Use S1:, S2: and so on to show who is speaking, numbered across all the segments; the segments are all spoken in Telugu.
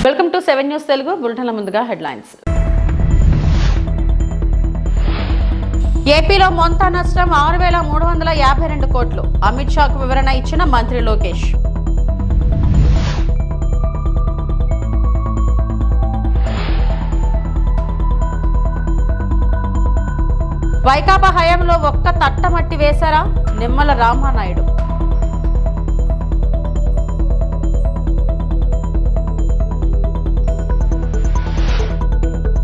S1: వెల్కమ్ టు 7 న్యూస్ తెలుగు బులెటిన్ల ముందుగా హెడ్లైన్స్. ఏపీలో మొంతా నష్టం 6,352 కోట్లు. అమిత్ షాకు వివరణ ఇచ్చిన మంత్రి లోకేష్. వైకాపా హయాంలో ఒక్క తట్టమట్టి వేశారా? నిమ్మల రామానాయుడు.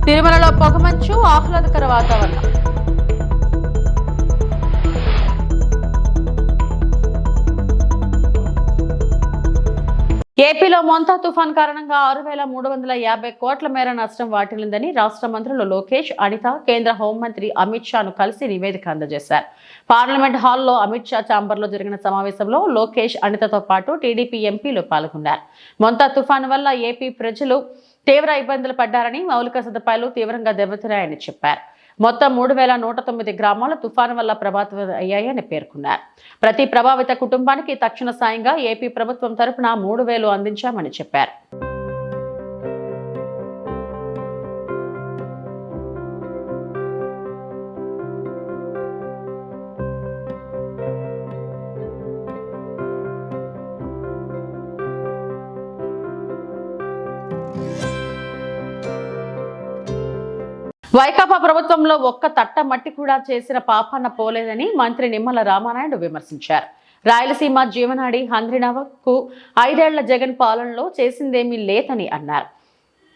S1: తిరుమలలో పొగమంచు, ఆహ్లాదకర వాతావరణం. ఏపీలో మొంతా తుఫాన్ కారణంగా 6,350 కోట్ల మేర నష్టం వాటిల్లిందని రాష్ట్ర మంత్రులు లోకేష్, అనిత కేంద్ర హోంమంత్రి అమిత్ షాను కలిసి నివేదిక అందజేశారు. పార్లమెంట్ హాల్లో అమిత్ షా ఛాంబర్లో జరిగిన సమావేశంలో లోకేష్, అనితతో పాటు టీడీపీ ఎంపీలు పాల్గొన్నారు. మొంతా తుఫాను వల్ల ఏపీ ప్రజలు తీవ్ర ఇబ్బందులు పడ్డారని, మౌలిక సదుపాయాలు తీవ్రంగా దెబ్బతిన్నాయని చెప్పారు. మొత్తం 3,109 గ్రామాలు తుఫాను వల్ల ప్రభావితం అయ్యాయని పేర్కొన్నారు. ప్రతి ప్రభావిత కుటుంబానికి తక్షణ సాయంగా ఏపీ ప్రభుత్వం తరపున 3,000 అందించామని చెప్పారు. వైకాపా ప్రభుత్వంలో ఒక్క తట్ట మట్టి కూడా చేసిన పాపాన పోలేదని మంత్రి నిమ్మల రామానాయుడు విమర్శించారు. రాయలసీమ జీవనాడి హంద్రినవకు 5 ఏళ్ల జగన్ పాలనలో చేసిందేమీ లేదని అన్నారు.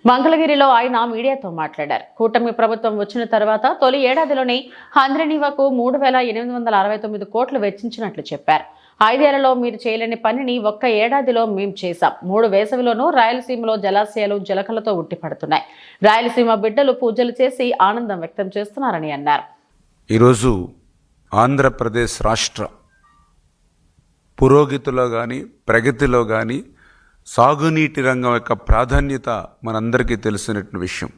S1: మంగళగిరిలో ఆయన మీడియాతో మాట్లాడారు. కూటమి ప్రభుత్వం వచ్చిన తర్వాత తొలి ఏడాదిలోనే హంద్రినివకు 3,869 కోట్లు వెచ్చించినట్లు చెప్పారు. 5 ఏళ్లలో మీరు చేయలేని పనిని ఒక్క ఏడాదిలో మేం చేశాం. 3 వేసవిలోనూ రాయలసీమలో జలాశయాలు జలకలతో ఉట్టిపడుతున్నాయి. రాయలసీమ బిడ్డలు పూజలు చేసి ఆనందం వ్యక్తం చేస్తున్నారని అన్నారు.
S2: ఈరోజు ఆంధ్రప్రదేశ్ రాష్ట్ర పురోగతిలో కానీ ప్రగతిలో కానీ సాగునీటి రంగం యొక్క ప్రాధాన్యత మనందరికీ తెలిసినటువంటి విషయం.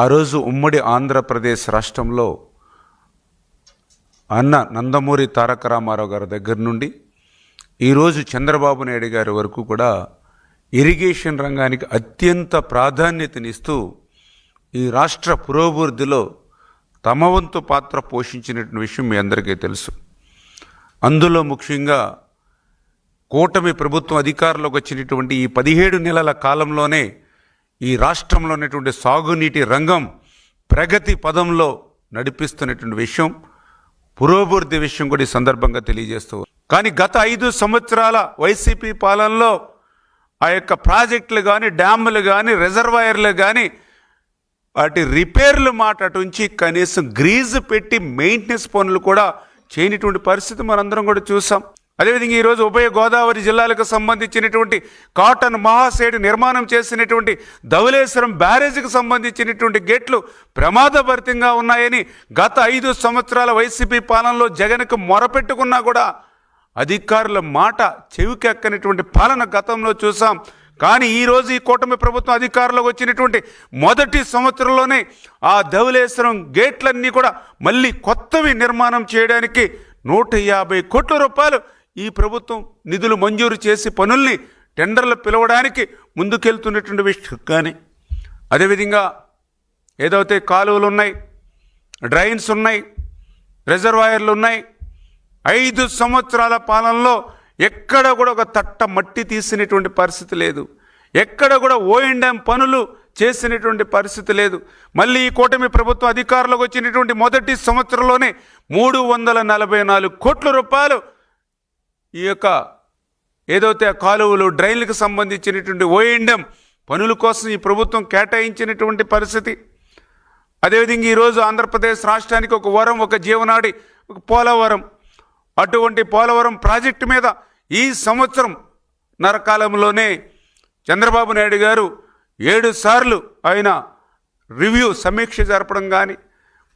S2: ఆ రోజు ఉమ్మడి ఆంధ్రప్రదేశ్ రాష్ట్రంలో అన్న నందమూరి తారక రామారావు గారి దగ్గర నుండి ఈరోజు చంద్రబాబు నాయుడు గారి వరకు కూడా ఇరిగేషన్ రంగానికి అత్యంత ప్రాధాన్యతనిస్తూ ఈ రాష్ట్ర పురోభివృద్ధిలో తమ వంతు పాత్ర పోషించినటువంటి విషయం మీ అందరికీ తెలుసు. అందులో ముఖ్యంగా కూటమి ప్రభుత్వం అధికారంలోకి వచ్చినటువంటి ఈ 17 నెలల కాలంలోనే ఈ రాష్ట్రంలో ఉన్నటువంటి సాగునీటి రంగం ప్రగతి పదంలో నడిపిస్తున్నటువంటి విషయం, పురోభివృద్ధి విషయం కూడా ఈ సందర్భంగా తెలియజేస్తూ. కానీ గత 5 సంవత్సరాల వైసీపీ పాలనలో ఆ యొక్క ప్రాజెక్టులు కానీ, డ్యాములు కానీ, రిజర్వాయర్లు కానీ వాటి రిపేర్లు మాట అటుంచి కనీసం గ్రీజు పెట్టి మెయింటెనెన్స్ పనులు కూడా చేయనటువంటి పరిస్థితి మనందరం కూడా చూసాం. అదేవిధంగా ఈరోజు ఉభయ గోదావరి జిల్లాలకు సంబంధించినటువంటి కాటన్ మహాసేడు నిర్మాణం చేసినటువంటి ధవళేశ్వరం బ్యారేజీకి సంబంధించినటువంటి గేట్లు ప్రమాదభరితంగా ఉన్నాయని గత 5 సంవత్సరాల వైసీపీ పాలనలో జగన్కు మొరపెట్టుకున్నా కూడా అధికారుల మాట చెవికెక్కనటువంటి పాలన గతంలో చూసాం. కానీ ఈరోజు ఈ కూటమి ప్రభుత్వం అధికారంలోకి వచ్చినటువంటి మొదటి సంవత్సరంలోనే ఆ ధవళేశ్వరం గేట్లన్నీ కూడా మళ్ళీ కొత్తవి నిర్మాణం చేయడానికి 150 కోట్ల రూపాయలు ఈ ప్రభుత్వం నిధులు మంజూరు చేసి పనుల్ని టెండర్లు పిలవడానికి ముందుకెళ్తున్నటువంటి విషయం. కానీ అదేవిధంగా ఏదైతే కాలువలు ఉన్నాయి, డ్రైన్స్ ఉన్నాయి, రిజర్వాయర్లు ఉన్నాయి, 5 సంవత్సరాల పాలనలో ఎక్కడ కూడా ఒక తట్ట మట్టి తీసినటువంటి పరిస్థితి లేదు. ఎక్కడ కూడా O&M పనులు చేసినటువంటి పరిస్థితి లేదు. మళ్ళీ ఈ కూటమి ప్రభుత్వం అధికారంలోకి వచ్చినటువంటి మొదటి సంవత్సరంలోనే 344 కోట్ల రూపాయలు ఈ యొక్క ఏదైతే కాలువలు, డ్రైన్లకు సంబంధించినటువంటి O&M పనుల కోసం ఈ ప్రభుత్వం కేటాయించినటువంటి పరిస్థితి. అదేవిధంగా ఈరోజు ఆంధ్రప్రదేశ్ రాష్ట్రానికి ఒక వరం, ఒక జీవనాడి, ఒక పోలవరం. అటువంటి పోలవరం ప్రాజెక్టు మీద ఈ సంవత్సరం నరకాలంలోనే చంద్రబాబు నాయుడు గారు 7 సార్లు ఆయన రివ్యూ సమీక్ష జరపడం కానీ,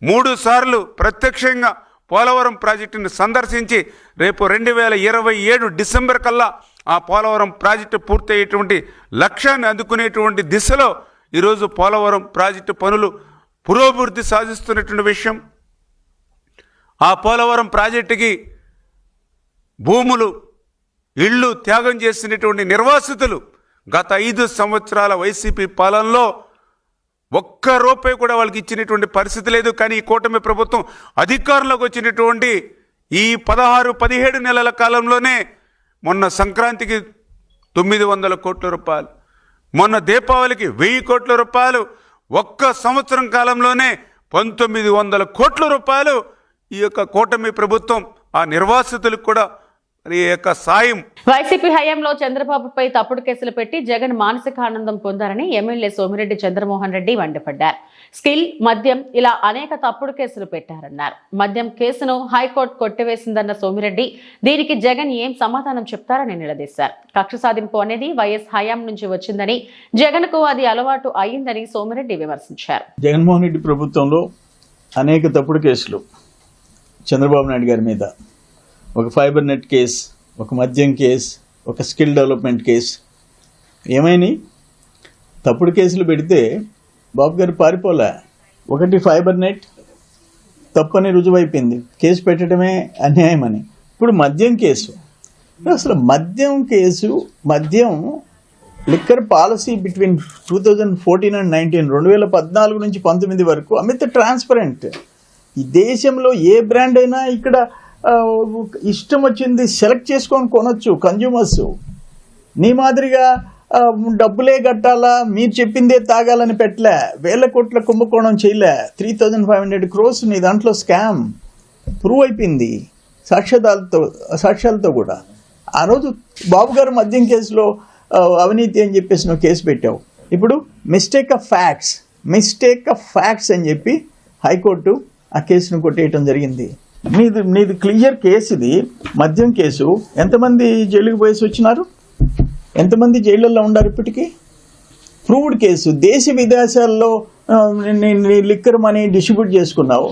S2: 3 సార్లు ప్రత్యక్షంగా పోలవరం ప్రాజెక్టుని సందర్శించి రేపు 2027 డిసెంబర్ కల్లా ఆ పోలవరం ప్రాజెక్టు పూర్తయ్యేటువంటి లక్ష్యాన్ని అందుకునేటువంటి దిశలో ఈరోజు పోలవరం ప్రాజెక్టు పనులు పురోభివృద్ధి సాధిస్తున్నటువంటి విషయం. ఆ పోలవరం ప్రాజెక్టుకి భూములు, ఇళ్ళు త్యాగం చేసినటువంటి నిర్వాసితులు గత 5 సంవత్సరాల వైసీపీ పాలనలో ఒక్క రూపాయి కూడా వాళ్ళకి ఇచ్చినటువంటి పరిస్థితి లేదు. కానీ ఈ కూటమి ప్రభుత్వం అధికారంలోకి వచ్చినటువంటి ఈ 16-17 నెలల కాలంలోనే మొన్న సంక్రాంతికి 900 కోట్ల రూపాయలు, మొన్న దీపావళికి 1000 కోట్ల రూపాయలు, ఒక్క సంవత్సరం కాలంలోనే 1900 కోట్ల రూపాయలు ఈ యొక్క కూటమి ప్రభుత్వం ఆ నిర్వాసితులకు కూడా ఈ యొక్క సాయం.
S1: వైసీపీ హయాంలో చంద్రబాబుపై తప్పుడు కేసులు పెట్టి జగన్ మానసిక ఆనందం పొందారని ఎమ్మెల్యే సోమిరెడ్డి చంద్రమోహన్ రెడ్డి మండిపడ్డారు. స్కిల్, మద్యం ఇలా అనేక తప్పుడు కేసులు పెట్టారన్నారు. మద్యం కేసును హైకోర్టు కొట్టివేసిందన్న సోమిరెడ్డి దీనికి జగన్ ఏం సమాధానం చెప్తారని నిలదీశారు. కక్ష సాధింపు అనేది వైఎస్ హయాం నుంచి వచ్చిందని, జగన్ కు అది అలవాటు అయిందని సోమిరెడ్డి విమర్శించారు.
S3: జగన్మోహన్ రెడ్డి ప్రభుత్వంలో అనేక తప్పుడు కేసులు చంద్రబాబు నాయుడు గారి మీద, ఒక ఫైబర్ నెట్ కేసు, ఒక మద్యం కేసు, ఒక స్కిల్ డెవలప్మెంట్ కేసు, ఏమైనాయి? తప్పుడు కేసులు పెడితే బాబు గారు పారిపోలే. ఒకటి ఫైబర్ నెట్ తప్పని రుజువైపోయింది, కేసు పెట్టడమే అన్యాయం అని. ఇప్పుడు మద్యం కేసు, అసలు మద్యం కేసు, మద్యం లిక్కర్ పాలసీ బిట్వీన్ 2014 and 19, 2014 నుంచి 19 వరకు అమిత ట్రాన్స్పరెంట్. ఈ దేశంలో ఏ బ్రాండ్ అయినా ఇక్కడ ఇష్టం వచ్చింది సెలెక్ట్ చేసుకొని కొనొచ్చు కన్జ్యూమర్స్. నీ మాదిరిగా డబ్బులే కట్టాలా, మీరు చెప్పిందే తాగాలని పెట్టలే. 1000 కోట్ల కుంభకోణం చేయలే. 3500 crores నీ దాంట్లో స్కామ్ ప్రూవ్ అయిపోయింది సాక్ష్యాలతో కూడా. ఆ రోజు బాబు గారు మద్యం కేసులో అవినీతి అని చెప్పేసి నువ్వు కేసు పెట్టావు. ఇప్పుడు మిస్టేక్ ఆఫ్ ఫ్యాక్ట్స్ అని చెప్పి హైకోర్టు ఆ కేసును కొట్టేయటం జరిగింది. నీది క్లియర్ కేసు, ఇది మద్యం కేసు. ఎంతమంది జైలుకి పోయేసి వచ్చినారు? ఎంతమంది జైళ్ళల్లో ఉన్నారు ఇప్పటికీ? Proved case. దేశ విదేశాల్లో లిక్కర్ మనీ డిస్ట్రిబ్యూట్ చేసుకున్నావు.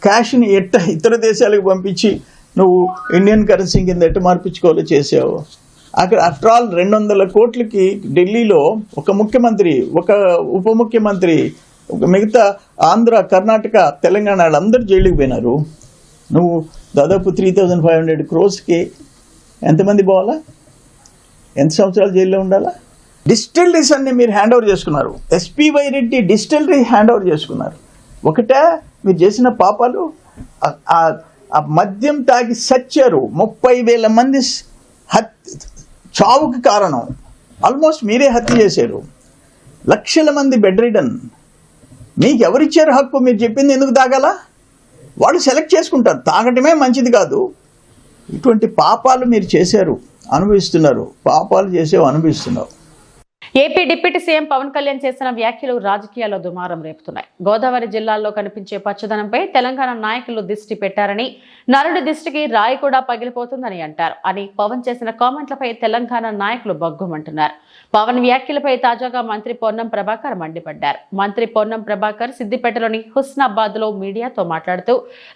S3: క్యాష్ని ఇతర దేశాలకు పంపించి నువ్వు ఇండియన్ కరెన్సీ కింద ఎట్ట మార్పించుకోవాలో చేసావు. అక్కడ ఆఫ్టర్ ఆల్ 200 కోట్లకి ఢిల్లీలో ఒక ముఖ్యమంత్రి, ఒక ఉప ముఖ్యమంత్రి, మిగతా ఆంధ్ర, కర్ణాటక, తెలంగాణ వాళ్ళందరూ జైలుకి పోయినారు. నువ్వు దాదాపు 3500 crores ఎంతమంది పోవాలా? ఎంత సంవత్సరాలు జైల్లో ఉండాలా? డిస్టిలరీస్ అన్ని మీరు హ్యాండ్ ఓవర్ చేసుకున్నారు. SPY Reddy distillery hand over చేసుకున్నారు. ఒకటే మీరు చేసిన పాపాలు. ఆ మద్యం తాగి సచ్చారు 30,000 మంది చావుకి కారణం. ఆల్మోస్ట్ మీరే హత్య చేశారు. లక్షల మంది బెడ్ రిడన్. మీకు ఎవరిచ్చారు హక్కు? మీరు చెప్పింది ఎందుకు తాగాలా? వాళ్ళు సెలెక్ట్ చేసుకుంటారు. తాగటమే మంచిది కాదు. ఇటువంటి పాపాలు మీరు చేశారు, అనుభవిస్తున్నారు. పాపాలు చేసేవి అనుభవిస్తున్నారు.
S1: AP deputy CM Pawan Kalyan చేసిన వ్యాఖ్యలు రాజకీయాల్లో దుమారం రేపుతున్నాయి. గోదావరి జిల్లాల్లో కనిపించే పచ్చదనంపై తెలంగాణ నాయకులు దిష్టి పెట్టారని, నరుడి దిష్టికి రాయి కూడా పగిలిపోతుందని అంటారు అని పవన్ చేసిన కామెంట్లపై తెలంగాణ నాయకులు బగ్గుమంటున్నారు. పవన్ వ్యాఖ్యలపై తాజాగా మంత్రి పొన్నం ప్రభాకర్ మండిపడ్డారు. మంత్రి పొన్నం ప్రభాకర్ సిద్దిపేటలోని హుస్నాబాద్ లో మీడియాతో మాట్లాడుతూ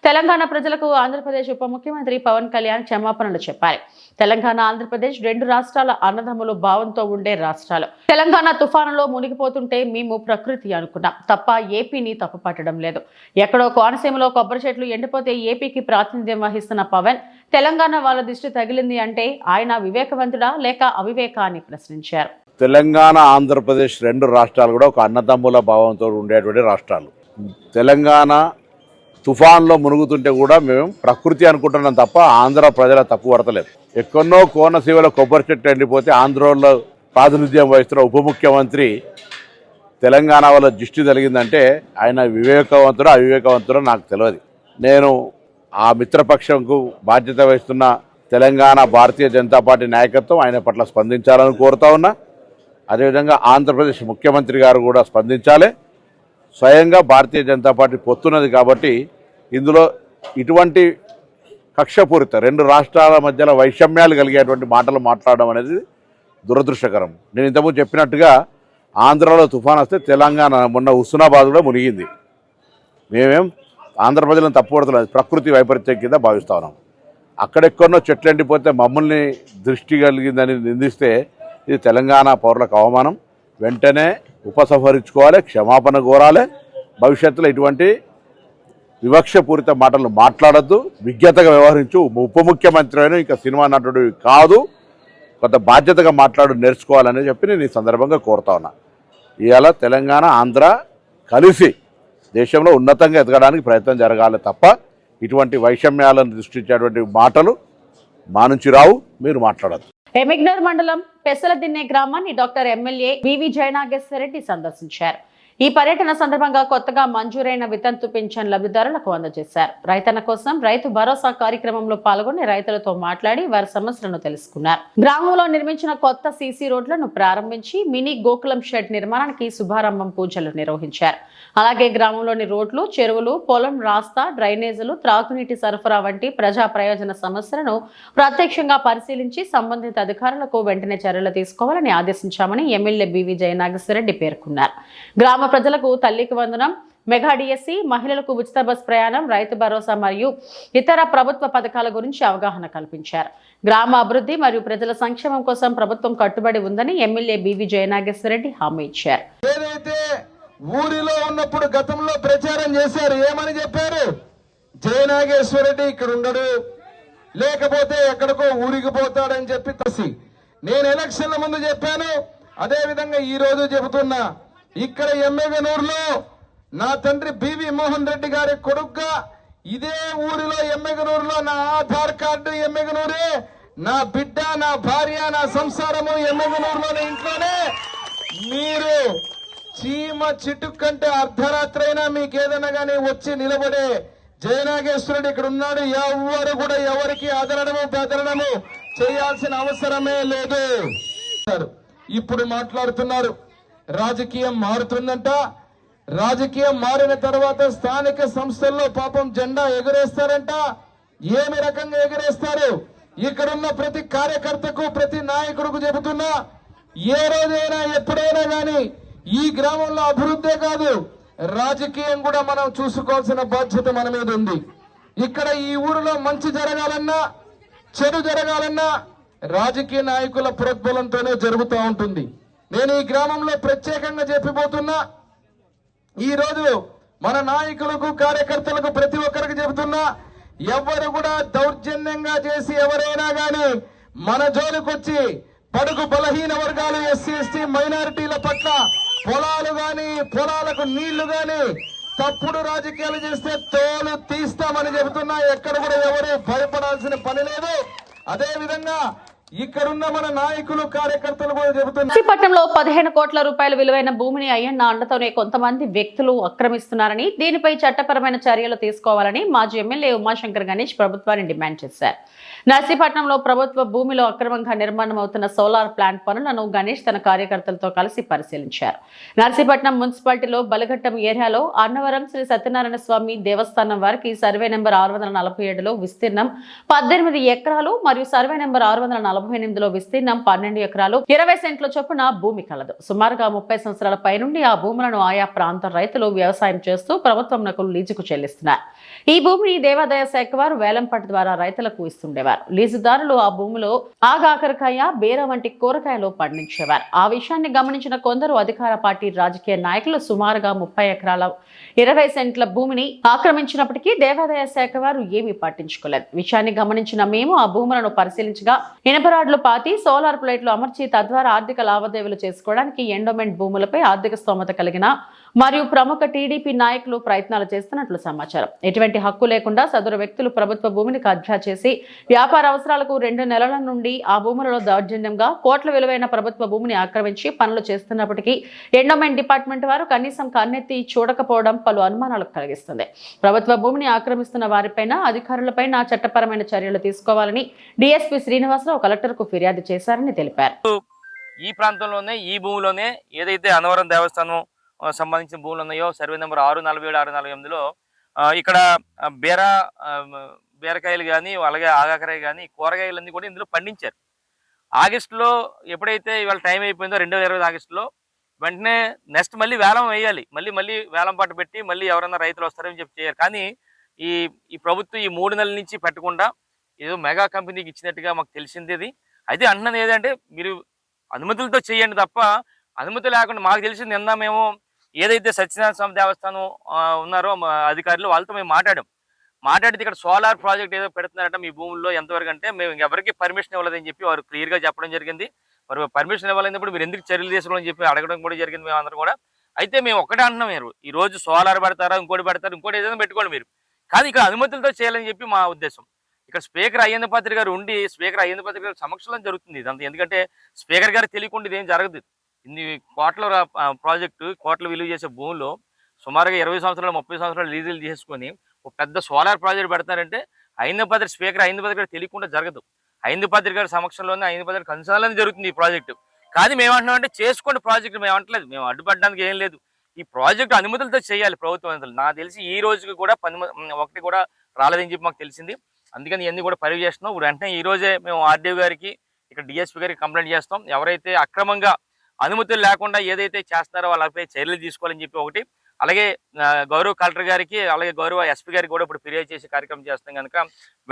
S1: తెలంగాణ ప్రజలకు ఆంధ్రప్రదేశ్ ఉప ముఖ్యమంత్రి పవన్ కళ్యాణ్ క్షమాపణలు చెప్పారు. తెలంగాణ, ఆంధ్రప్రదేశ్ 2 రాష్ట్రాల అన్నదమ్ములు భావంతో ఉండే రాష్ట్రాలు. తెలంగాణ తుఫానులో మునిగిపోతుంటే మేము ప్రకృతి అనుకున్నాం తప్ప ఏపీని తప్పుపట్టడం లేదు. ఎక్కడో కోనసీమలో కొబ్బరి చెట్లు ఎండిపోతే ఏపీకి ప్రాతినిధ్యం వహిస్తున్న పవన్ తెలంగాణ వాళ్ళ దిష్టి తగిలింది అంటే ఆయన వివేకవంతుడా లేక అవివేకా అని ప్రశ్నించారు.
S4: తెలంగాణ, ఆంధ్రప్రదేశ్ 2 రాష్ట్రాలు కూడా ఒక అన్నదమ్ముల భావంతో ఉండేటువంటి రాష్ట్రాలు. తెలంగాణ తుఫాన్లో మునుగుతుంటే కూడా మేము ప్రకృతి అనుకుంటున్నాం తప్ప ఆంధ్ర ప్రజల తప్పు పడతలేదు. ఎక్కడో కోనసీమలో కొబ్బరి చెట్టు ఎండిపోతే ఆంధ్రలో ప్రాతినిధ్యం వహిస్తున్న ఉప ముఖ్యమంత్రి తెలంగాణ వాళ్ళ దృష్టి కలిగిందంటే ఆయన వివేకవంతుడో అవివేకవంతుడో నాకు తెలియదు. నేను ఆ మిత్రపక్షంకు బాధ్యత వహిస్తున్న తెలంగాణ భారతీయ జనతా పార్టీ నాయకత్వం ఆయన పట్ల స్పందించాలని కోరుతా ఉన్నా. అదేవిధంగా ఆంధ్రప్రదేశ్ ముఖ్యమంత్రి గారు కూడా స్పందించాలి. స్వయంగా భారతీయ జనతా పార్టీ పొత్తున్నది కాబట్టి ఇందులో ఇటువంటి కక్షపూరిత 2 రాష్ట్రాల మధ్యలో వైషమ్యాలు కలిగేటువంటి మాటలు మాట్లాడడం అనేది దురదృష్టకరం. నేను ఇంతకుముందు చెప్పినట్టుగా ఆంధ్రాలో తుఫాన్ వస్తే తెలంగాణ మొన్న హుస్నాబాద్ కూడా మునిగింది. మేమేం ఆంధ్ర ప్రజలను తప్పుపడతలేదు, ప్రకృతి వైపరీత్యం కింద భావిస్తా ఉన్నాం. అక్కడెక్కడో చెట్లు ఎండిపోతే మమ్మల్ని దృష్టి కలిగిందని నిందిస్తే ఇది తెలంగాణ పౌరులకు అవమానం. వెంటనే ఉపసంహరించుకోవాలి, క్షమాపణ కోరాలి. భవిష్యత్తులో ఇటువంటి వివక్షపూరిత మాటలు మాట్లాడద్దు, విజ్ఞతగా వ్యవహరించు. ఉప ముఖ్యమంత్రి అయినా ఇంకా సినిమా నటుడు కాదు. కొంత బాధ్యతగా నేర్చుకోవాలని చెప్పి నేను ఈ సందర్భంగా కోరుతా ఉన్నా. ఇవాళ తెలంగాణ ఆంధ్ర కలిసి దేశంలో ఉన్నతంగా ఎదగడానికి ప్రయత్నం జరగాలి తప్ప ఇటువంటి వైషమ్యాలను దృష్టించేటువంటి మాటలు మా నుంచి రావు, మీరు మాట్లాడద్దు.
S1: ఎమిగ్నూర్ మండలం పెసలదిన్నె గ్రామాన్ని డాక్టర్ ఎమ్మెల్యే వివి జయనాగేశ్వరరెడ్డి సందర్శించారు. ఈ పర్యటన సందర్భంగా కొత్తగా మంజూరైన వితంతు పింఛన్ లబ్ధిదారులకు అందజేశారు. రైతన్న కోసం రైతు భరోసా కార్యక్రమంలో పాల్గొని రైతులతో మాట్లాడి వారి సమస్యలను తెలుసుకున్నారు. గ్రామంలో నిర్మించిన కొత్త సీసీ రోడ్లను ప్రారంభించి మినీ గోకులం షెడ్ నిర్మాణానికి శుభారంభం పూజలు నిర్వహించారు. అలాగే గ్రామంలోని రోడ్లు, చెరువులు, పొలం రాస్తా, డ్రైనేజీలు, త్రాగునీటి సరఫరా వంటి ప్రజా ప్రయోజన సమస్యలను ప్రత్యక్షంగా పరిశీలించి సంబంధిత అధికారులకు వెంటనే చర్యలు తీసుకోవాలని ఆదేశించామని ఎమ్మెల్యే బివి జయనాగేశ్వరరెడ్డి పేర్కొన్నారు. గ్రామ ప్రజలకు తల్లికి వందనం, మెగా డిఎస్సి, మహిళలకు ఉచిత బస్ ప్రయాణం, రైతు భరోసా మరియు ఇతర ప్రభుత్వ పథకాల గురించి అవగాహన కల్పించారు. గ్రామ అభివృద్ధి మరియు ప్రజల సంక్షేమం కోసం ప్రభుత్వం కట్టుబడి ఉందని ఎమ్మెల్యే బివి జయనాగేశ్వరరెడ్డి హామీ ఇచ్చారు.
S5: ఊరిలో ఉన్నప్పుడు గతంలో ప్రచారం చేశారు. ఏమని చెప్పారు? జయనాగేశ్వరరెడ్డి ఇక్కడ ఉండడు, లేకపోతే ఎక్కడికో ఊరికి పోతాడని చెప్పి నేను ఎలక్షన్ల ముందు చెప్పాను. అదే విధంగా ఈ రోజు చెబుతున్నా, ఇక్కడ ఎమ్మెగనూరులో నా తండ్రి బివి మోహన్ రెడ్డి గారి కొడుకుగా ఇదే ఊరిలో ఎమ్మెగనూరులో నా ఆధార్ కార్డు ఎమ్మెగనూరే, నా బిడ్డ, నా భార్య, నా సంసారము ఎమ్మెగనూరులోనే ఇంట్లోనే. మీరు చీమ చిటుక్కంటే అర్ధరాత్రి అయినా మీకేదైనా కానీ వచ్చి నిలబడే జయనాగేశ్వరుడు ఇక్కడ ఉన్నాడు. ఎవరు కూడా ఎవరికి అదలడము బెదలడము చేయాల్సిన అవసరమే లేదు. ఇప్పుడు మాట్లాడుతున్నారు రాజకీయం మారుతుందంట. రాజకీయం మారిన తర్వాత స్థానిక సంస్థల్లో పాపం జెండా ఎగరేస్తారంట. ఏమి రకంగా ఎగరేస్తారు? ఇక్కడున్న ప్రతి కార్యకర్తకు, ప్రతి నాయకుడికి చెబుతున్నా, ఏ రోజైనా ఎప్పుడైనా గాని ఈ గ్రామంలో అభివృద్ధే కాదు, రాజకీయం కూడా మనం చూసుకోవాల్సిన బాధ్యత మన మీద ఉంది. ఇక్కడ ఈ ఊరిలో మంచి జరగాలన్నా, చెడు జరగాలన్నా రాజకీయ నాయకుల ప్రోద్బలంతోనే జరుగుతూ ఉంటుంది. నేను ఈ గ్రామంలో ప్రత్యేకంగా చెప్పిపోతున్నా, ఈ రోజు మన నాయకులకు, కార్యకర్తలకు, ప్రతి ఒక్కరికి చెబుతున్నా, ఎవరు కూడా దౌర్జన్యంగా చేసి ఎవరైనా గాని మన జోలికొచ్చి బడుగు బలహీన వర్గాలు, ఎస్సీ ఎస్టీ మైనారిటీల పట్ల పొలాలు గాని, పొలాలకు నీళ్లు గాని తప్పుడు రాజకీయాలు చేస్తే తోలు తీస్తామని చెబుతున్నా. ఎక్కడ కూడా ఎవరు భయపడాల్సిన పని లేదు. అదే విధంగా ఇక్కడున్న మన నాయకులు, కార్యకర్తలు కూడా చెబుతున్నారు.
S1: నర్సీపట్నంలో 15 కోట్ల రూపాయల విలువైన భూమిని అయ్యన్న అండతోనే కొంతమంది వ్యక్తులు ఆక్రమిస్తున్నారని, దీనిపై చట్టపరమైన చర్యలు తీసుకోవాలని మాజీ ఎమ్మెల్యే ఉమాశంకర్ గణేష్ ప్రభుత్వాన్ని డిమాండ్ చేశారు. నర్సీపట్నంలో ప్రభుత్వ భూమిలో అక్రమంగా నిర్మాణం అవుతున్న సోలార్ ప్లాంట్ పనులను గణేష్ తన కార్యకర్తలతో కలిసి పరిశీలించారు. నర్సీపట్నం మున్సిపాలిటీలో బలఘట్టం ఏరియాలో అన్నవరం శ్రీ సత్యనారాయణ స్వామి దేవస్థానం వారికి సర్వే నెంబర్ 647లో విస్తీర్ణం 18 ఎకరాలు మరియు సర్వే నెంబర్ 648లో విస్తీర్ణం 12 ఎకరాలు 20 సెంట్ల చొప్పున భూమి కలదు. సుమారుగా 30 సంవత్సరాల పైనుండి ఆ భూములను ఆయా ప్రాంత రైతులు వ్యవసాయం చేస్తూ ప్రభుత్వంకు లీజుకు చెల్లిస్తున్నారు. ఈ భూమిని దేవాదాయ శాఖ వారు వేలంపాట ద్వారా రైతులకు ఇస్తుండేవారు. లీజుదారులు ఆ భూమిలో ఆగాకరకాయ, బేర వంటి కూరగాయలు పండించేవారు. ఆ విషయాన్ని గమనించిన కొందరు అధికార పార్టీ రాజకీయ నాయకులు సుమారుగా 30 ఎకరాల 20 సెంట్ల భూమిని ఆక్రమించినప్పటికీ దేవాదాయ శాఖ వారు ఏమీ పట్టించుకోలేదు. విషయాన్ని గమనించిన మేము ఆ భూములను పరిశీలించగా ఇనపరాడ్లు పాతి, సోలార్ ప్లేట్లు అమర్చి తద్వారా ఆర్థిక లావాదేవీలు చేసుకోవడానికి ఎండోమెంట్ భూములపై ఆర్థిక స్తోమత కలిగిన మరియు ప్రముఖ టీడీపీ నాయకులు ప్రయత్నాలు చేస్తున్నట్లు సమాచారం. ఎటువంటి హక్కు లేకుండా సదరు వ్యక్తులు ప్రభుత్వ భూమిని కబ్జా చేసి వ్యాపార అవసరాలకు 2 నెలల నుండి ఆ భూములలో దౌర్జన్యంగా కోట్ల విలువైన ప్రభుత్వ భూమిని ఆక్రమించి పనులు చేస్తున్నప్పటికీ ఎండోమెంట్ డిపార్ట్మెంట్ వారు కనీసం కన్నెత్తి చూడకపోవడం పలు అనుమానాలకు కలిగిస్తుంది. ప్రభుత్వ భూమిని ఆక్రమిస్తున్న వారిపైన, అధికారులపైన చట్టపరమైన చర్యలు తీసుకోవాలని డీఎస్పీ శ్రీనివాసరావు కలెక్టర్కు ఫిర్యాదు చేశారని తెలిపారు.
S6: ఈ ప్రాంతంలోనే, ఈ భూమిలోనే ఏదైతే అన్నవరం దేవస్థానం సంబంధించిన భూములు ఉన్నాయో సర్వే నెంబర్ 647, 648లో ఇక్కడ బీరకాయలు కానీ, అలాగే ఆగాకరాయి కానీ, కూరగాయలన్నీ కూడా ఇందులో పండించారు. ఆగస్టులో ఎప్పుడైతే ఇవాళ టైం అయిపోయిందో 2020 ఆగస్టులో వెంటనే నెక్స్ట్ మళ్ళీ వేలం వేయాలి, మళ్ళీ వేలం పాట పెట్టి మళ్ళీ ఎవరైనా రైతులు వస్తారని చెప్పి చేయరు. కానీ ఈ ప్రభుత్వం ఈ 3 నెలల నుంచి పెట్టకుండా ఏదో మెగా కంపెనీకి ఇచ్చినట్టుగా మాకు తెలిసింది. అయితే అంటున్నది ఏదంటే మీరు అనుమతులతో చేయండి తప్ప అనుమతి లేకుండా, మాకు తెలిసింది నిన్న మేము ఏదైతే సత్యనారాయణ స్వామి దేవస్థానం ఉన్నారో అధికారులు వాళ్ళతో మేము మాట్లాడాం. మాట్లాడితే ఇక్కడ సోలార్ ప్రాజెక్ట్ ఏదో పెడుతున్నారట మీ భూముల్లో ఎంతవరకు అంటే మేము ఎవరికి పర్మిషన్ ఇవ్వలేదని చెప్పి వారు క్లియర్గా చెప్పడం జరిగింది. మరి పర్మిషన్ ఇవ్వాలన్నప్పుడు మీరు ఎందుకు చర్యలు తీసుకోవాలని చెప్పి అడగడం కూడా జరిగింది మేము అందరం కూడా. అయితే మేము ఒకటే అంటున్నాం, మీరు ఈ రోజు సోలార్ పెడతారా, ఇంకోటి పెడతారు, ఇంకోటి ఏదైనా పెట్టుకోండి మీరు, కానీ ఇక్కడ అనుమతులతో చేయాలని చెప్పి మా ఉద్దేశం. ఇక్కడ స్పీకర్ అయ్యేంద్ర పాత్రి గారు ఉండి స్పీకర్ అయ్యేంద్ర పాత్రి గారి సమక్షంలో జరుగుతుంది ఇదంతా. ఎందుకంటే స్పీకర్ గారు తెలియకుండా ఇదేం జరగదు. ఇన్ని కోట్ల ప్రాజెక్టు, కోట్ల విలువ చేసే భూముల్లో సుమారుగా 20 సంవత్సరాలు 30 సంవత్సరాలు లీజులు చేసుకొని ఒక పెద్ద సోలార్ ప్రాజెక్ట్ పెడతారంటే అయ్యేంద్ర స్పీకర్ అయ్యేంద్ర పాత్రి గారు తెలియకుండా జరగదు. అయ్యేంద్ర పాత్రి గారి సమక్షంలోనే అయ్యేంద్ర పాత్రి కన్సర్న్లోనే జరుగుతుంది ఈ ప్రాజెక్టు. కానీ మేము అంటున్నామంటే చేసుకోండి ప్రాజెక్టు, మేము అంటలేదు, మేము అడ్డుపడడానికి ఏం లేదు. ఈ ప్రాజెక్టు అనుమతులతో చేయాలి ప్రభుత్వం అనుమతులు. నాకు తెలిసి ఈ రోజుకి కూడా ఒకటి కూడా రాలేదని చెప్పి మాకు తెలిసింది. అందుకని ఇవన్నీ కూడా పరివి చేస్తున్నాం. ఇప్పుడు వెంటనే ఈ రోజే మేము ఆర్డీఓ గారికి, ఇక్కడ డిఎస్పీ గారికి కంప్లైంట్ చేస్తాం. ఎవరైతే అక్రమంగా అనుమతులు లేకుండా ఏదైతే చేస్తారో వాళ్ళపై చర్యలు తీసుకోవాలని చెప్పి ఒకటి, అలాగే గౌరవ కలెక్టర్ గారికి, అలాగే గౌరవ ఎస్పీ గారికి కూడా ఇప్పుడు ఫిర్యాదు చేసే కార్యక్రమం చేస్తాం కనుక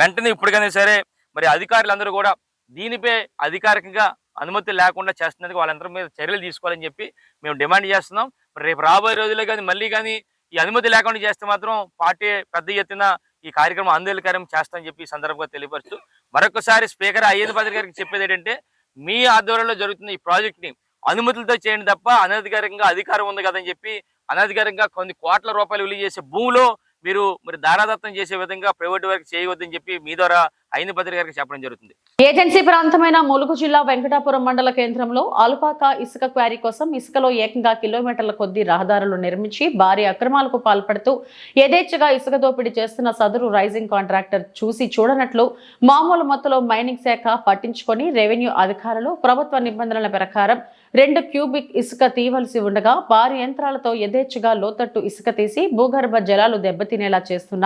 S6: వెంటనే ఇప్పటికైనా సరే మరి అధికారులందరూ కూడా దీనిపై అధికారికంగా అనుమతులు లేకుండా చేస్తున్నందుకు వాళ్ళందరి మీద చర్యలు తీసుకోవాలని చెప్పి మేము డిమాండ్ చేస్తున్నాం. రేపు రాబోయే రోజుల్లో కానీ మళ్ళీ కానీ ఈ అనుమతి లేకుండా చేస్తే మాత్రం పార్టీ పెద్ద ఎత్తున ఈ కార్యక్రమం ఆందోళనకార్యం చేస్తామని చెప్పి ఈ సందర్భంగా తెలియపరుస్తూ మరొకసారి స్పీకర్ అయ్యేంద్ర పాత్రి గారికి చెప్పేది ఏంటంటే, మీ ఆధ్వర్యంలో జరుగుతున్న ఈ ప్రాజెక్ట్ని అనుమతులతో చేయండి తప్ప అనధికారికంగా అధికారం ఉంది కదని చెప్పి అనధికారికంగా కొన్ని కోట్ల రూపాయలు విలువ చేసే భూమిలో మీరు మరి దారాదత్తం చేసే విధంగా ప్రైవేటు వారికి చేయవద్దని చెప్పి మీ ద్వారా అయ్యేంద్ర పాత్రి గారికి చెప్పడం జరుగుతుంది.
S1: ఏజెన్సీ ప్రాంతమైన ములుగు జిల్లా వెంకటాపురం మండల కేంద్రంలో అల్పాక ఇసుక క్వారీ కోసం ఇసుకలో ఏకంగా కిలోమీటర్ల కొద్దీ రహదారులు నిర్మించి భారీ అక్రమాలకు పాల్పడుతూ యథేచ్ఛగా ఇసుక దోపిడీ చేస్తున్న సదరు రైజింగ్ కాంట్రాక్టర్ చూసి చూడనట్లు మామూలు మొత్తంలో మైనింగ్ శాఖ పట్టించుకొని రెవెన్యూ అధికారులు ప్రభుత్వ నిబంధనల ప్రకారం 2 క్యూబిక్ ఇసుక తీయవలసి ఉండగా భారీ యంత్రాలతో యథేచ్ఛగా లోతట్టు ఇసుక తీసి భూగర్భ జలాలు దెబ్బతినేలా చేస్తున్న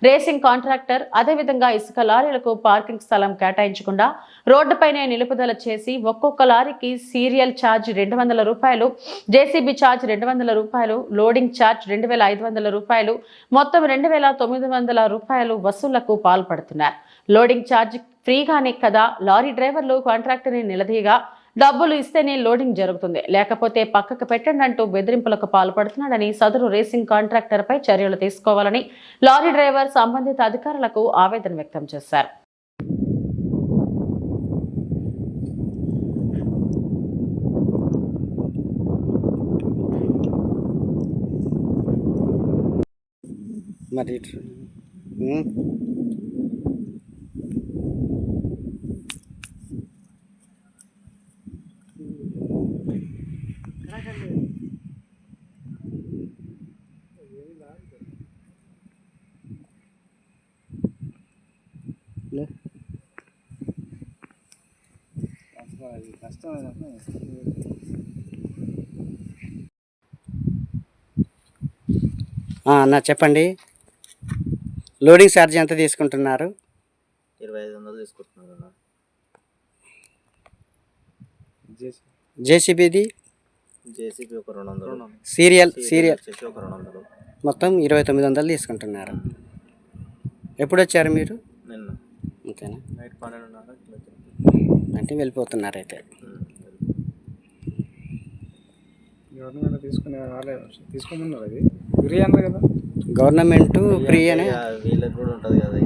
S1: రేసింగ్ కాంట్రాక్టర్ అదేవిధంగా ఇసుక లారీలకు పార్కింగ్ స్థలం కేటాయించకుండా రోడ్డుపైనే నిలుపుదల చేసి ఒక్కొక్క లారీకి సీరియల్ ఛార్జ్ 200 రూపాయలు, జేసీబీ ఛార్జ్ 200 రూపాయలు, లోడింగ్ ఛార్జ్ 2500 రూపాయలు, మొత్తం 2900 రూపాయలు వసూళ్లకు పాల్పడుతున్నారు. లోడింగ్ ఛార్జ్ ఫ్రీగానే కదా, లారీ డ్రైవర్లు కాంట్రాక్టర్ని నిలదీయగా డబ్బులు ఇస్తేనే లోడింగ్ జరుగుతుంది, లేకపోతే పక్కకు పెట్టండి అంటూ బెదిరింపులకు పాల్పడుతున్నాడని సదరు రేసింగ్ కాంట్రాక్టర్ పై చర్యలు తీసుకోవాలని లారీ డ్రైవర్ సంబంధిత అధికారులకు ఆవేదన వ్యక్తం చేశారు.
S7: మరి అన్న చెప్పండి, లోడింగ్ ఛార్జ్ ఎంత తీసుకుంటున్నారు?
S8: 2500 తీసుకుంటున్నారు అన్న.
S7: జేసీబీది
S8: జేసీబీ ఒక 200,
S7: సీరియల్
S8: వచ్చేసి ఒక 200,
S7: మొత్తం 2900 తీసుకుంటున్నారు. ఎప్పుడు వచ్చారు మీరు?
S8: నిన్న
S7: అంతేనా?
S8: నైట్ 12:30
S7: అంటే వెళ్ళిపోతున్నారు అయితే.
S9: గవర్నమెంట్ తీసుకోమన్నారు, అది ఫ్రీ అన్నారు కదా.
S7: గవర్నమెంట్ ఫ్రీ అనే
S8: వీళ్ళకి కూడా ఉంటుంది కదా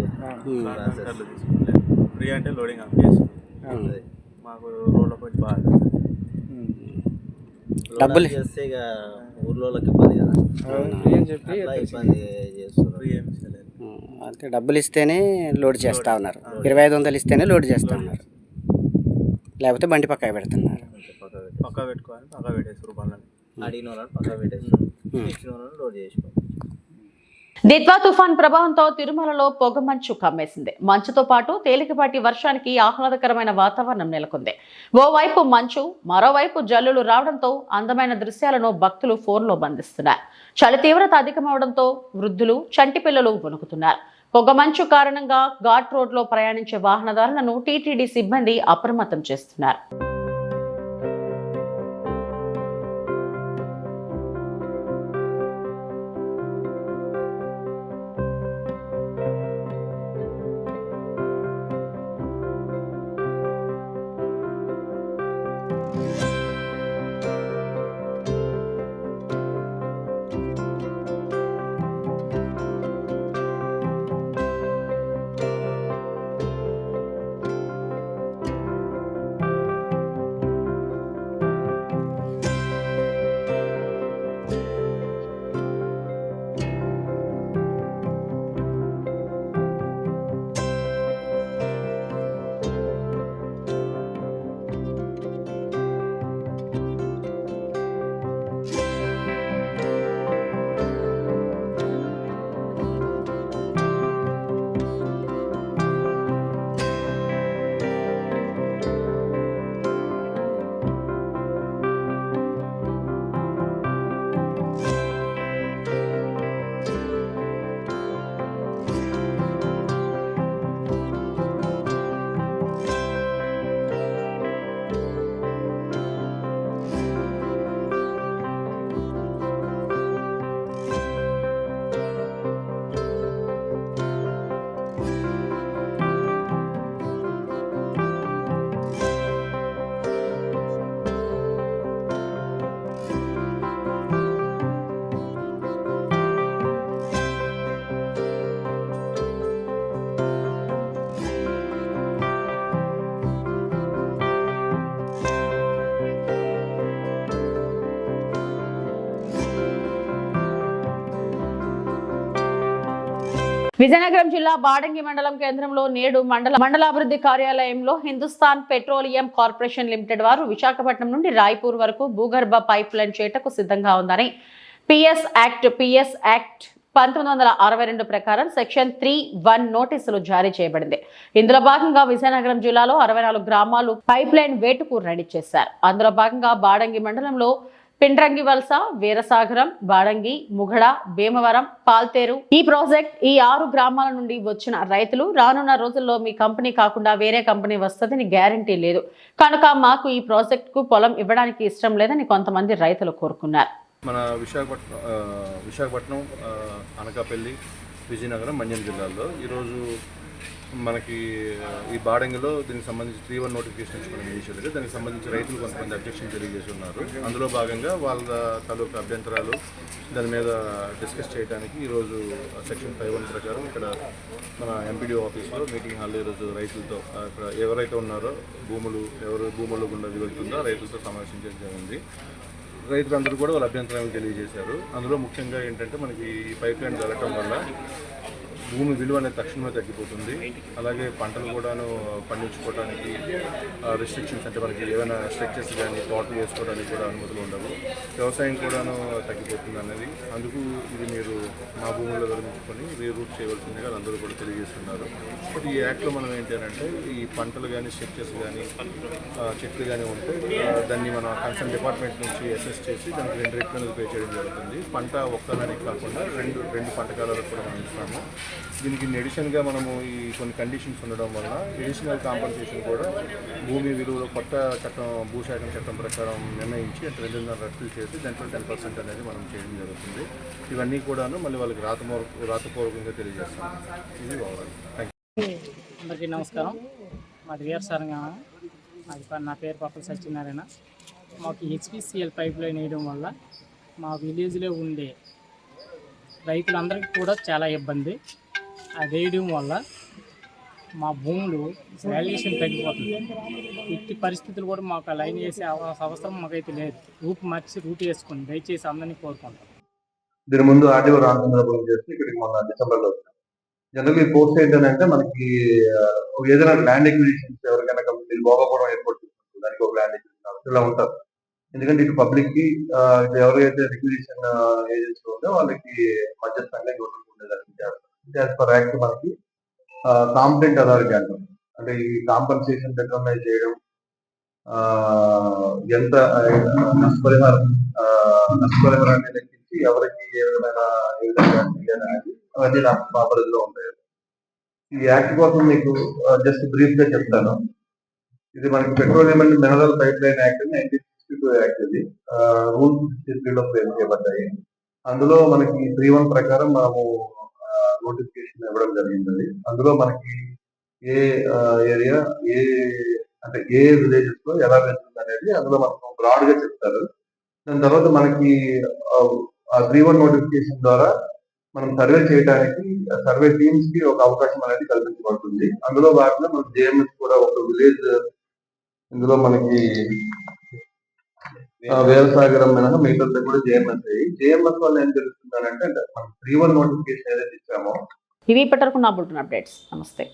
S10: ఫ్రీ అంటే లోడింగ్ ఆఫ్ చేస్తుంది. మాకు రోడ్లకు వచ్చి బాగా
S7: డబ్బులు
S8: చేస్తే ఇక ఊర్లోకి ఇబ్బంది కదా,
S9: ఫ్రీ అని చెప్పి
S8: ఇబ్బంది చేస్తున్నారు.
S7: అంటే డబ్బులు ఇస్తేనే లోడ్ చేస్తూ ఉన్నారు, 2500 ఇస్తేనే లోడ్ చేస్తూ ఉన్నారు, లేకపోతే బండి పక్క పెడుతున్నారు.
S10: పక్క పెట్టుకోవాలి, పక్క పెట్టేసి రూపాయలు
S8: అడిగిన వాళ్ళని పక్క పెట్టేస్తారు, ఇచ్చిన వాళ్ళని లోడ్ చేసుకోవాలి.
S1: దిత్వా తుఫాన్ ప్రభావంతో తిరుమలలో పొగమంచు కమ్మేసింది. మంచుతో పాటు తేలికపాటి వర్షానికి ఆహ్లాదకరమైన వాతావరణం నెలకొంది. ఓవైపు మంచు, మరోవైపు జల్లులు రావడంతో అందమైన దృశ్యాలను భక్తులు ఫోన్లో బంధిస్తున్నారు. చలి తీవ్రత అధికమవడంతో వృద్ధులు, చంటి పిల్లలు వణుకుతున్నారు. పొగమంచు కారణంగా ఘాట్ రోడ్లో ప్రయాణించే వాహనదారులను టీటీడీ సిబ్బంది అప్రమత్తం చేస్తున్నారు. విజయనగరం జిల్లా బాడంగి మండలం కేంద్రంలో నేడు మండలాభివృద్ధి కార్యాలయంలో హిందుస్థాన్ పెట్రోలియం కార్పొరేషన్ లిమిటెడ్ వారు విశాఖపట్నం నుండి రాయ్పూర్ వరకు భూగర్భ పైప్ లైన్ చేయటకు సిద్ధంగా ఉందని పిఎస్ యాక్ట్ 1962 ప్రకారం సెక్షన్ 3(1) నోటీసులు జారీ చేయబడింది. ఇందులో భాగంగా విజయనగరం జిల్లాలో 64 గ్రామాలు పైప్ లైన్ వేటుకు రెడీ చేశారు. అందులో భాగంగా బాడంగి మండలంలో పిండ్రంగి వలస, వీరసాగరం, బాడంగి, ముగడ, భీమవరం, పాల్తేరు ఈ ప్రాజెక్ట్ ఈ 6 గ్రామాల నుండి వచ్చిన రైతులు రానున్న రోజుల్లో మీ కంపెనీ కాకుండా వేరే కంపెనీ వస్తుందని గ్యారంటీ లేదు కనుక మాకు ఈ ప్రాజెక్ట్ కు పొలం ఇవ్వడానికి ఇష్టం లేదని కొంతమంది రైతులు కోరుకున్నారు.
S10: మన విశాఖపట్నం, అనకాపల్లి, విజయనగరం, మన్యం జిల్లాల్లో ఈరోజు మనకి ఈ బాడంగిలో దీనికి సంబంధించి 3(1) నోటిఫికేషన్ ఇచ్చుకోవడం ఇనిషియల్గా దానికి సంబంధించి రైతులు కొంతమంది అబ్జెక్షన్ తెలియజేసి ఉన్నారు. అందులో భాగంగా వాళ్ళ తాలూకు అభ్యంతరాలు దాని మీద డిస్కస్ చేయడానికి ఈరోజు సెక్షన్ 5(1) ప్రకారం ఇక్కడ మన ఎంపీడీఓ ఆఫీస్లో మీటింగ్ హాల్లో ఈరోజు రైతులతో ఇక్కడ ఎవరైతే ఉన్నారో ఎవరు భూముల్లో గుండా వెళ్తుందో రైతులతో సమావేశించడం జరిగింది. రైతులందరూ కూడా వాళ్ళ అభ్యంతరాలను తెలియజేశారు. అందులో ముఖ్యంగా ఏంటంటే మనకి ఈ పైప్ లైన్ జరగటం వల్ల భూమి విలువ అనేది తక్షణమే తగ్గిపోతుంది. అలాగే పంటలు కూడాను పండించుకోవడానికి రిస్ట్రిక్షన్స్, అంటే మనకి ఏమైనా స్ట్రక్చర్స్ కానీ తోటలు వేసుకోవడానికి కూడా అనుమతులు ఉండవు. వ్యవసాయం కూడాను తగ్గిపోతుంది అనేది. అందుకు ఇది మీరు మా భూముల్లో విరమించుకొని రీరూట్ చేయవలసిందిగా అందరూ కూడా తెలియజేస్తున్నారు. బట్ ఈ యాక్ట్లో మనం ఏంటంటే ఈ పంటలు కానీ స్ట్రక్చర్స్ కానీ చెట్లు కానీ ఉంటే దాన్ని మన కన్సర్న్ డిపార్ట్మెంట్ నుంచి అసెస్ చేసి దానికి 2 రెట్లు పే చేయడం జరుగుతుంది. పంట ఒక్కదానికి కాకుండా రెండు పంట కాలాలకు కూడా మనం ఇస్తాము. దీనికి ఎడిషన్గా మనము ఈ కొన్ని కండిషన్స్ ఉండడం వల్ల ఎడిషనల్ కాంపన్సేషన్ కూడా భూమి విలువలో కొత్త చట్టం భూశాఖ చట్టం ప్రకారం నిర్ణయించి అంటే 2.5 రెట్లు చేసి దాంట్లో 10% అనేది మనం చేయడం జరుగుతుంది. ఇవన్నీ కూడాను మళ్ళీ వాళ్ళకి రాతపూర్వకంగా తెలియజేస్తాం. ఇది ఓవరాల్. Thank you.
S9: అందరికీ నమస్కారం. మాది వీరసాగరం. నా పేరు పప్పల సత్యనారాయణ. మాకు హెచ్పిసిఎల్ పైప్ లైన్ వేయడం వల్ల మా విలేజ్లో ఉండే రైతులందరికీ కూడా చాలా ఇబ్బంది. అది వేయడం వల్ల మా భూములు వాల్యుయేషన్ తగ్గిపోతుంది. ఇట్టి పరిస్థితులు కూడా మాకు లైన్ వేసే అవసరం మాకైతే లేదు. రూట్ వేసుకుని దయచేసి అందరినీ కోరుకుంటాం.
S11: దీని ముందు ఆర్టీఓ రామచంద్రపురం చేసి ఇక్కడికి మొన్న డిసెంబర్లో వచ్చాం. జనరల్గా ఈ కోర్స్ ఏంటంటే మనకి ఏదైనా ల్యాండ్ ఎక్విజిషన్స్ ఎవరికైనా కంపెనీలు భోగాపురం ఎయిర్పోర్ట్ దానికి ఒక ల్యాండ్ ఎక్విజిషన్ ఇలా ఉంటారు. ఎందుకంటే ఇటు పబ్లిక్ కి ఎవరైతే రిక్విజిషన్ ఏజెన్సీ ఉందో వాళ్ళకి మధ్యస్థంగా ఉండేదానికి యాజ్ పర్ యాక్ట్ మనకి కాంప్లైంట్ అథారిటీ అంటాం. అంటే ఈ కాంపన్సేషన్ డిటర్మైజ్ చేయడం, ఎంత నష్టపరిహారాన్ని లెక్కించి ఎవరికి ఏ విధమైన అనేది అవన్నీ మా పరిధిలో ఉంటాయి. ఈ యాక్ట్ కోసం మీకు జస్ట్ బ్రీఫ్ గా చెప్తాను. ఇది మనకి petroleum and mineral pipe line act 1962 act. ఇది రూల్స్ 63లో ఫ్రేమ్ చేయబడ్డాయి. అందులో మనకి 3(1) ప్రకారం మనము నోటిఫికేషన్ ఇవ్వడం జరిగింది. అందులో మనకి ఏ ఏరియా అంటే ఏ విలేజెస్ లో ఎలా వెళ్తుంది అనేది అందులో మనకు బ్రాడ్ గా చెప్తారు. దాని తర్వాత మనకి 3(1) నోటిఫికేషన్ ద్వారా మనం సర్వే చేయడానికి సర్వే టీమ్స్ కి ఒక అవకాశం అనేది కల్పించబడుతుంది. అందులో భాగంగా మనకి జేఎంఎస్ కూడా ఒక విలేజ్ ఇందులో మనకి వీరసాగరం మినహా మిగతా కూడా జేఎంఎస్ అయ్యి జేఎంఎస్ వల్ల ఏం తెలుస్తుందంటే మనం 3(1) నోటిఫికేషన్ ఏదైతే ఇచ్చామో
S1: ఇవి ఇప్పటివరకు నా బులెటిన్ అప్డేట్స్. నమస్తే.